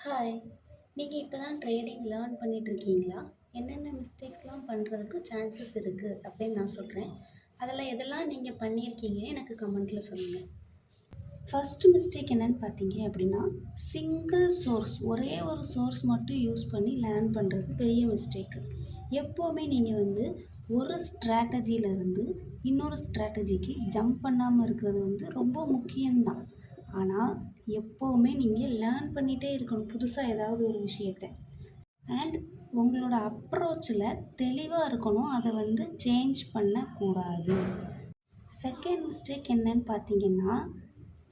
Hi! நீங்க இப்ப தான் ட்ரேடிங் லேர்ன் பண்ணிட்டுருக்கீங்களா? என்னென்ன மிஸ்டேக்ஸ்லாம் பண்றதுக்கு சான்சஸ் இருக்கு அப்படின்னு நான் சொல்றேன். அதில எதெல்லாம் நீங்க பண்ணியிருக்கீங்கன்னு எனக்கு கமெண்ட்ல சொல்லுங்க. ஃபர்ஸ்ட் மிஸ்டேக் என்னன்னு பார்த்தீங்க அப்படின்னா, சிங்கிள் சோர்ஸ் ஒரே ஒரு சோர்ஸ் மட்டும் யூஸ் பண்ணி லேர்ன் பண்ணுறது பெரிய மிஸ்டேக்கு. எப்போவுமே நீங்க வந்து ஒரு ஸ்ட்ராட்டஜியிலருந்து இன்னொரு ஸ்ட்ராட்டஜிக்கு ஜம்ப் பண்ணாம இருக்கிறது வந்து ரொம்ப முக்கியம் தான். ஆனா, எப்பவுமே நீங்க லேர்ன் பண்ணிட்டே இருக்கணும். புதுசா ஏதாவது ஒரு விஷயத்த. அண்ட் உங்களோட அப்ரோச்சில தெளிவா இருக்கணும். அத வந்து சேஞ்ச் பண்ணக்கூடாது. செகண்ட் மிஸ்டேக் என்னன்னு பார்த்தீங்கன்னா,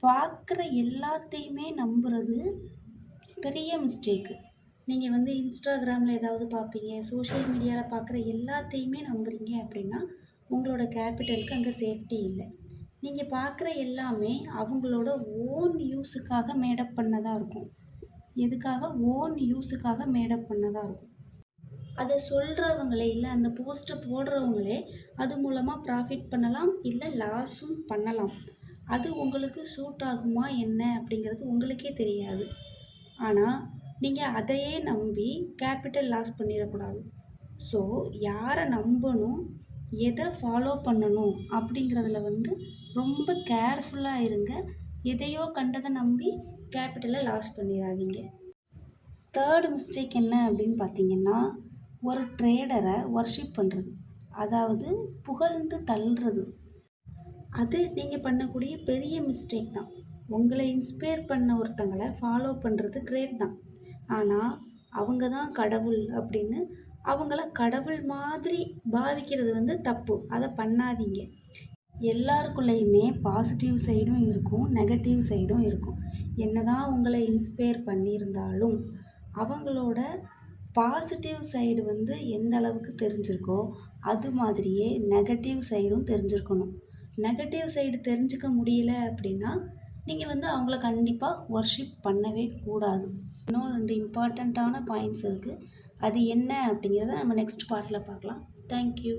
பார்க்குற எல்லாத்தையுமே நம்புறது பெரிய மிஸ்டேக்கு. நீங்க வந்து Instagramல ஏதாவது பார்ப்பீங்க, சோஷியல் மீடியால பார்க்குற எல்லாத்தையுமே நம்புறீங்க அப்படின்னா, உங்களோட கேபிட்டலுக்கு அங்க சேஃப்டி இல்ல. நீங்க பார்க்குற எல்லாமே அவங்களோட ஓன் யூஸுக்காக மேடப் பண்ணதா இருக்கும். எதுக்காக? ஓன் யூஸுக்காக மேடப் பண்ணதா இருக்கும். அத சொல்றவங்களே, இல்ல அந்த போஸ்ட்ட போடுறவங்களே, அது மூலமா ப்ராஃபிட் பண்ணலாம், இல்ல லாஸும் பண்ணலாம். அது உங்களுக்கு சூட் ஆகுமா என்ன அப்படிங்கிறது உங்களுக்கே தெரியாது. ஆனா, நீங்க அதையே நம்பி கேப்பிட்டல் லாஸ் பண்ணிறக்கூடாது. ஸோ, யார நம்பணும், எத ஃபாலோ பண்ணணும் அப்படிங்கிறதுல வந்து ரொம்ப கேர்ஃபுல்லா இருங்க. எதையோ கண்டத நம்பி கேப்பிட்டல லாஸ் பண்ணிறாதீங்க. தேர்ட் மிஸ்டேக் என்ன அப்படின்னு பார்த்தீங்கன்னா, ஒரு ட்ரேடர வொர்ஷிப் பண்றது. அதாவது புகழ்ந்து தள்றது. அது நீங்க பண்ணக்கூடிய பெரிய மிஸ்டேக் தான். உங்கள இன்ஸ்பயர் பண்ண ஒருத்தங்கள ஃபாலோ பண்றது கிரேட் தான். ஆனா, அவங்க தான் கடவுள் அப்படின்னு அவங்கள கடவுள் மாதிரி பாவிக்கிறது வந்து தப்பு. அத பண்ணாதீங்க. எல்லாருக்குள்ளயுமே பாசிட்டிவ் சைடும் இருக்கும், நெகட்டிவ் சைடும் இருக்கும். என்னதான் உங்கள இன்ஸ்பயர் பண்ணியிருந்தாலும், அவங்களோட பாசிட்டிவ் சைடு வந்து எந்த அளவுக்கு தெரிஞ்சிருக்கோ, அது மாதிரியே நெகட்டிவ் சைடும் தெரிஞ்சிருக்கணும். நெகட்டிவ் சைடு தெரிஞ்சுக்க முடியல அப்படின்னா, நீங்க வந்து அவங்கள கண்டிப்பா வொர்ஷிப் பண்ணவே கூடாது. இன்னும் 2 இம்பார்ட்டன்ட்டான பாயிண்ட்ஸ் இருக்கு. அது என்ன அப்படிங்கிறத நம்ம நெக்ஸ்ட் பார்ட்ல பார்க்கலாம். Thank you.